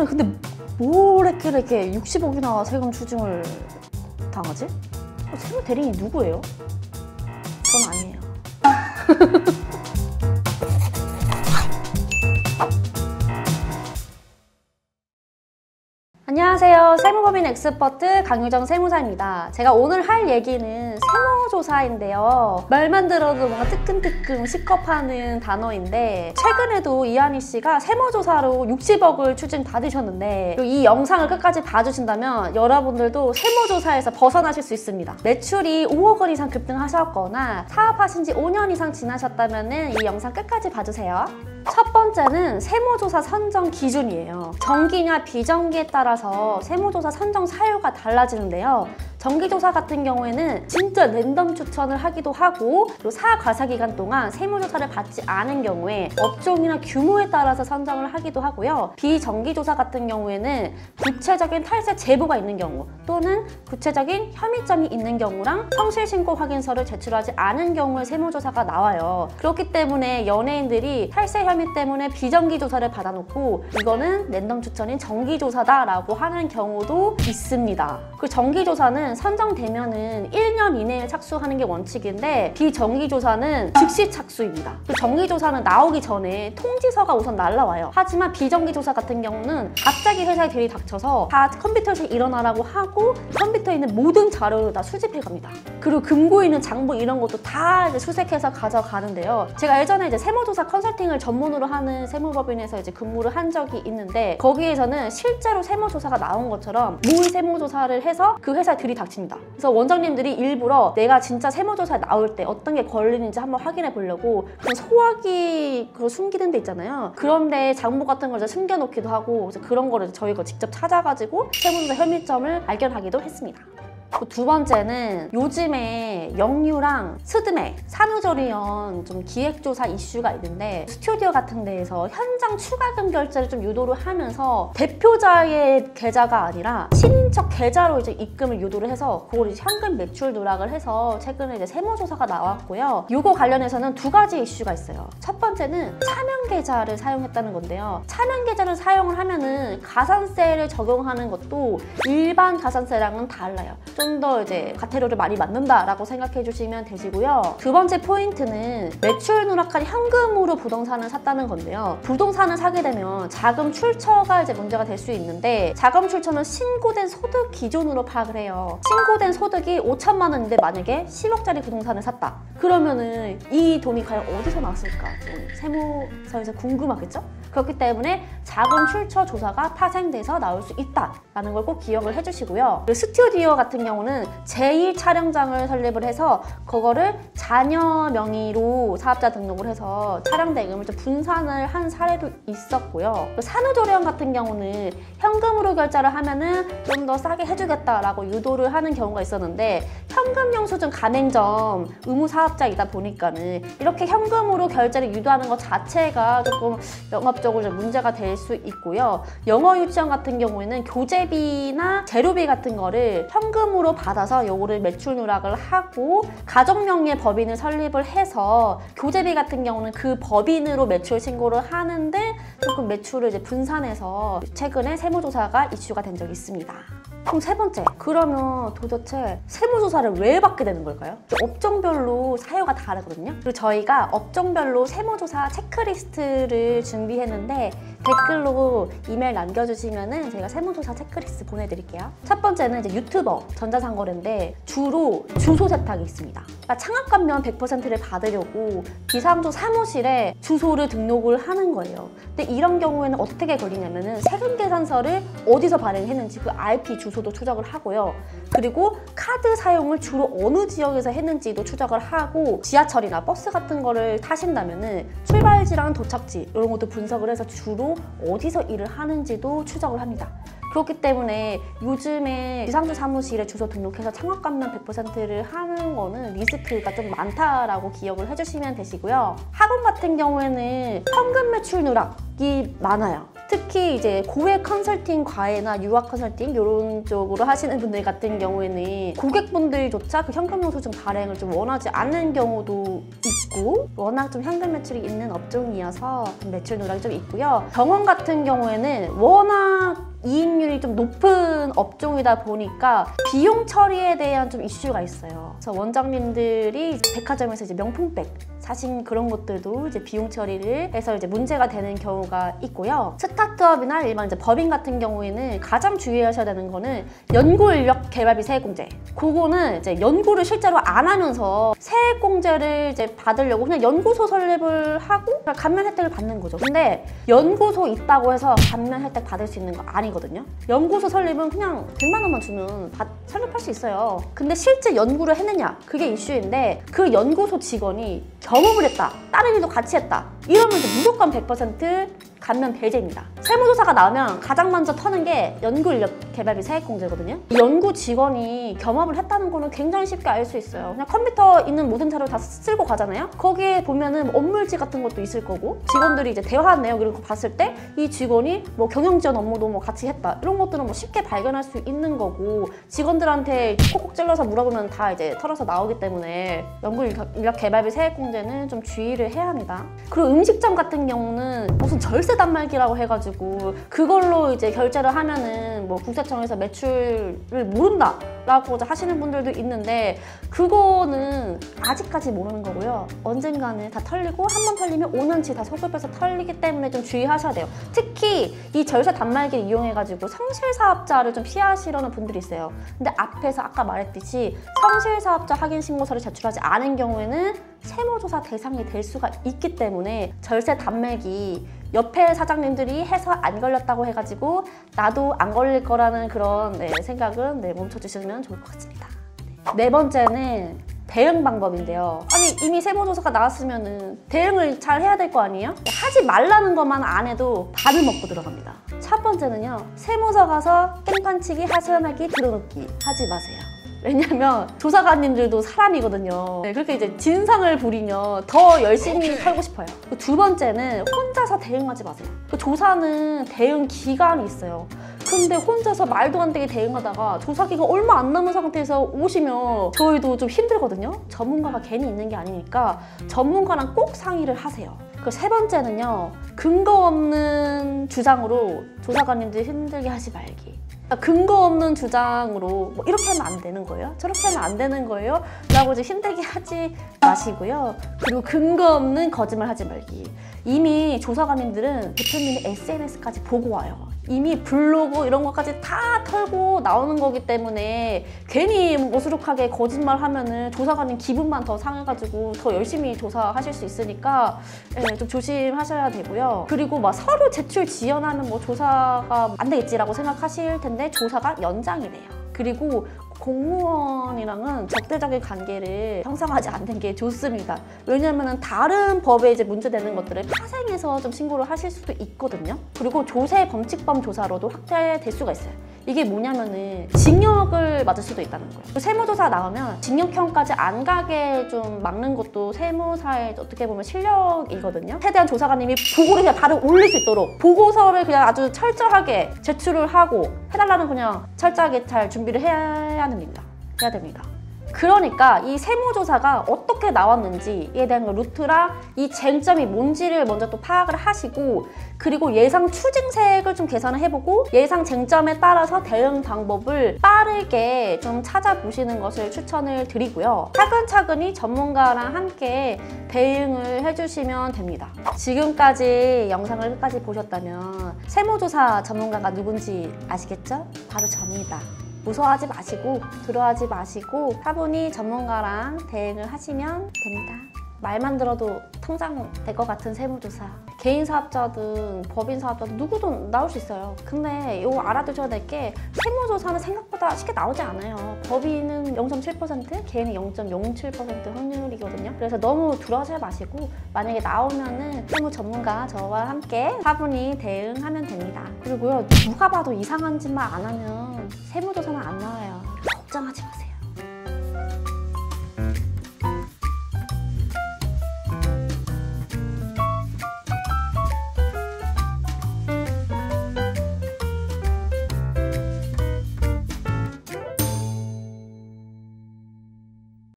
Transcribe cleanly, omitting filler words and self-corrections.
아니 근데 뭘 했길래 이렇게 60억이나 세금 추징을 당하지? 세무 대리인이 누구예요? 전 아니에요. 안녕하세요. 세무법인 엑스퍼트 강유정 세무사입니다. 제가 오늘 할 얘기는 세무조사인데요. 말만 들어도 뭔가 뜨끔뜨끔 시겁하는 단어인데 최근에도 이한희 씨가 세무조사로 60억을 추징 받으셨는데 이 영상을 끝까지 봐주신다면 여러분들도 세무조사에서 벗어나실 수 있습니다. 매출이 5억 원 이상 급등하셨거나 사업하신 지 5년 이상 지나셨다면 이 영상 끝까지 봐주세요. 첫 번째는 세무조사 선정 기준이에요. 정기냐 비정기에 따라서 세무조사 선정 사유가 달라지는데요. 정기조사 같은 경우에는 진짜 랜덤 추천을 하기도 하고 그리고 사과사 기간 동안 세무조사를 받지 않은 경우에 업종이나 규모에 따라서 선정을 하기도 하고요. 비정기조사 같은 경우에는 구체적인 탈세 제보가 있는 경우 또는 구체적인 혐의점이 있는 경우랑 성실신고 확인서를 제출하지 않은 경우에 세무조사가 나와요. 그렇기 때문에 연예인들이 탈세 혐의 때문에 비정기조사를 받아놓고 이거는 랜덤 추천인 정기조사다라고 하는 경우도 있습니다. 그 정기조사는 선정되면은 1년 이내에 착수하는 게 원칙인데 비정기조사는 즉시 착수입니다. 그 정기조사는 나오기 전에 통지서가 우선 날라와요. 하지만 비정기조사 같은 경우는 갑자기 회사에 들이닥쳐서 다 컴퓨터에서 일어나라고 하고 컴퓨터에 있는 모든 자료를 다 수집해 갑니다. 그리고 금고에 있는 장부 이런 것도 다 이제 수색해서 가져가는데요. 제가 예전에 이제 세무조사 컨설팅을 전문으로 하는 세무법인에서 이제 근무를 한 적이 있는데 거기에서는 실제로 세무조사가 나온 것처럼 모의 세무조사를 해서 그 회사에 들이닥칩니다. 그래서 원장님들이 일부러 내가 진짜 세무조사에 나올 때 어떤 게 걸리는지 한번 확인해 보려고 그 소화기 그거 숨기는 데 있잖아요. 그런데 장부 같은 걸 숨겨놓기도 하고 그런 거를 저희가 직접 찾아가지고 세무조사 혐의점을 발견하기도 했습니다. 두 번째는 요즘에 역류랑 스드메, 산후조리원 좀 기획조사 이슈가 있는데 스튜디오 같은 데에서 현장 추가금 결제를 좀 유도를 하면서 대표자의 계좌가 아니라 친인척 계좌로 이제 입금을 유도를 해서 그걸 이제 현금 매출 누락을 해서 최근에 이제 세무조사가 나왔고요. 요거 관련해서는 두 가지 이슈가 있어요. 첫 번째는 차명 계좌를 사용했다는 건데요. 차명 계좌를 사용을 하면은 가산세를 적용하는 것도 일반 가산세랑은 달라요. 좀 더 이제 과태료를 많이 맞는다라고 생각해 주시면 되시고요. 두 번째 포인트는 매출 누락한 현금으로 부동산을 샀다는 건데요. 부동산을 사게 되면 자금 출처가 이제 문제가 될 수 있는데 자금 출처는 신고된 소득 기준으로 파악을 해요. 신고된 소득이 5천만 원인데 만약에 10억짜리 부동산을 샀다. 그러면은 이 돈이 과연 어디서 나왔을까? 좀 세무서에서 궁금하겠죠? 그렇기 때문에 자금 출처 조사가 파생돼서 나올 수 있다라는 걸 꼭 기억을 해주시고요. 스튜디오 같은 경우는 제2촬영장을 설립을 해서 그거를 자녀 명의로 사업자 등록을 해서 촬영 대금을 좀 분산을 한 사례도 있었고요. 산후조리원 같은 경우는 현금으로 결제를 하면은 좀 더 싸게 해주겠다라고 유도를 하는 경우가 있었는데 현금 영수증 가맹점 의무 사업자이다 보니까는 이렇게 현금으로 결제를 유도하는 것 자체가 조금 영업적으로 좀 문제가 될 수 있고요. 영어 유치원 같은 경우에는 교재비나 재료비 같은 거를 현금으로 받아서 요거를 매출 누락을 하고 가족 명의의 법인을 설립을 해서 교재비 같은 경우는 그 법인으로 매출 신고를 하는데 조금 매출을 이제 분산해서 최근에 세무조사가 이슈가 된 적이 있습니다. 그럼 세 번째, 그러면 도대체 세무조사를 왜 받게 되는 걸까요? 업종별로 사유가 다르거든요. 그리고 저희가 업종별로 세무조사 체크리스트를 준비했는데 댓글로 이메일 남겨주시면은 저희가 세무조사 체크리스트 보내드릴게요. 첫 번째는 이제 유튜버, 전자상거래인데 주로 주소 세탁이 있습니다. 그러니까 창업감면 100%를 받으려고 비상조 사무실에 주소를 등록을 하는 거예요. 근데 이런 경우에는 어떻게 걸리냐면은 세금계산서를 어디서 발행했는지 그 IP 주소도 추적을 하고요. 그리고 카드 사용을 주로 어느 지역에서 했는지도 추적을 하고 지하철이나 버스 같은 거를 타신다면은 출발지랑 도착지 이런 것도 분석을 해서 주로 어디서 일을 하는지도 추적을 합니다. 그렇기 때문에 요즘에 비상조 사무실에 주소 등록해서 창업감면 100%를 하는 거는 리스크가 좀 많다라고 기억을 해주시면 되시고요. 학원 같은 경우에는 현금 매출 누락이 많아요. 특히 이제 고액 컨설팅 과외나 유학 컨설팅 이런 쪽으로 하시는 분들 같은 경우에는 고객분들조차 그 현금 영수증 발행을 좀 원하지 않는 경우도 있고 워낙 좀 현금 매출이 있는 업종이어서 매출 누락이 좀 있고요. 병원 같은 경우에는 워낙 이익률이 좀 높은 업종이다 보니까 비용 처리에 대한 좀 이슈가 있어요. 그래서 원장님들이 백화점에서 이제 명품백 사신 그런 것들도 이제 비용 처리를 해서 이제 문제가 되는 경우가 있고요. 스타트업이나 일반 이제 법인 같은 경우에는 가장 주의하셔야 되는 거는 연구인력 개발비 세액공제. 그거는 이제 연구를 실제로 안 하면서 세액공제를 이제 받으려고 그냥 연구소 설립을 하고 감면 혜택을 받는 거죠. 근데 연구소 있다고 해서 감면 혜택 받을 수 있는 거 아니거든요. 연구소 설립은 그냥 100만 원만 주면 설립할 수 있어요. 근데 실제 연구를 했느냐? 그게 이슈인데 그 연구소 직원이 겸업을 했다. 다른 일도 같이 했다. 이러면 무조건 100% 감면 배제입니다. 세무조사가 나오면 가장 먼저 터는 게 연구인력 개발비 세액공제거든요. 이 연구 직원이 겸업을 했다는 거는 굉장히 쉽게 알 수 있어요. 그냥 컴퓨터 있는 모든 자료를 다 쓸고 가잖아요. 거기에 보면은 업무일지 같은 것도 있을 거고 직원들이 이제 대화한 내용 이런 거 봤을 때 이 직원이 뭐 경영지원 업무도 뭐 같이 했다. 이런 것들은 뭐 쉽게 발견할 수 있는 거고 직원들한테 콕콕 찔러서 물어보면 다 이제 털어서 나오기 때문에 연구인력 개발비 세액공제는 좀 주의를 해야 합니다. 그리고 음식점 같은 경우는 무슨 절세 단말기라고 해가지고 그걸로 이제 결제를 하면은 뭐 국세청에서 매출을 모른다 라고 하시는 분들도 있는데 그거는 아직까지 모르는 거고요. 언젠가는 다 털리고 한 번 털리면 5년치 다 소급해서 털리기 때문에 좀 주의하셔야 돼요. 특히 이 절세 단말기를 이용해가지고 성실사업자를 좀 피하시려는 분들이 있어요. 근데 앞에서 아까 말했듯이 성실사업자 확인신고서를 제출하지 않은 경우에는 세무조사 대상이 될 수가 있기 때문에 절세 단말기 옆에 사장님들이 해서 안 걸렸다고 해가지고 나도 안 걸릴 거라는 그런 생각은 멈춰주시면 좋을 것 같습니다. 네 번째는 대응 방법인데요. 아니 이미 세무조사가 나왔으면 대응을 잘 해야 될 거 아니에요? 하지 말라는 것만 안 해도 밥을 먹고 들어갑니다. 첫 번째는요. 세무서 가서 깽판치기, 하소연하기, 들어눕기 하지 마세요. 왜냐면 조사관님들도 사람이거든요. 그렇게 이제 진상을 부리면 더 열심히 털고 싶어요. 두 번째는 혼자서 대응하지 마세요. 조사는 대응 기간이 있어요. 근데 혼자서 말도 안 되게 대응하다가 조사 기간 얼마 안 남은 상태에서 오시면 저희도 좀 힘들거든요. 전문가가 괜히 있는 게 아니니까 전문가랑 꼭 상의를 하세요. 그 세 번째는요. 근거 없는 주장으로 조사관님들 힘들게 하지 말기. 근거 없는 주장으로 뭐 이렇게 하면 안 되는 거예요? 저렇게 하면 안 되는 거예요? 라고 이제 힘들게 하지 마시고요. 그리고 근거 없는 거짓말 하지 말기. 이미 조사관님들은 대표님의 SNS까지 보고 와요. 이미 블로그 이런 것까지 다 털고 나오는 거기 때문에 괜히 어수룩하게 거짓말 하면은 조사관님 기분만 더 상해가지고 더 열심히 조사하실 수 있으니까 좀 조심하셔야 되고요. 그리고 막 서류 제출 지연하면 뭐 조사가 안 되겠지라고 생각하실 텐데 조사가 연장이 돼요. 그리고 공무원이랑은 적대적인 관계를 형성하지 않는 게 좋습니다. 왜냐하면 다른 법에 이제 문제되는 것들을 파생해서 좀 신고를 하실 수도 있거든요. 그리고 조세 범칙범 조사로도 확대될 수가 있어요. 이게 뭐냐면은 징역을 맞을 수도 있다는 거예요. 세무조사 나오면 징역형까지 안 가게 좀 막는 것도 세무사의 어떻게 보면 실력이거든요. 최대한 조사관님이 보고를 그냥 바로 올릴 수 있도록 보고서를 그냥 아주 철저하게 제출을 하고 해달라는 그냥 철저하게 잘 준비를 해야 됩니다. 그러니까 이 세무조사가 어떻게 나왔는지에 대한 루트랑 이 쟁점이 뭔지를 먼저 또 파악을 하시고 그리고 예상 추징세액을 좀 계산을 해보고 예상 쟁점에 따라서 대응 방법을 빠르게 좀 찾아보시는 것을 추천을 드리고요. 차근차근히 전문가랑 함께 대응을 해주시면 됩니다. 지금까지 영상을 끝까지 보셨다면 세무조사 전문가가 누군지 아시겠죠? 바로 저입니다. 무서워하지 마시고 두려워하지 마시고 차분히 전문가랑 대응을 하시면 됩니다. 말만 들어도 통장 될 것 같은 세무조사. 개인 사업자든 법인 사업자든 누구든 나올 수 있어요. 근데 이거 알아두셔야 될 게 세무조사는 생각보다 쉽게 나오지 않아요. 법인은 0.7%, 개인은 0.07% 확률이거든요. 그래서 너무 두려워하지 마시고 만약에 나오면은 세무 전문가 저와 함께 차분히 대응하면 됩니다. 그리고요 누가 봐도 이상한 짓만 안 하면 세무조사는 안 나와요. 걱정하지 마세요.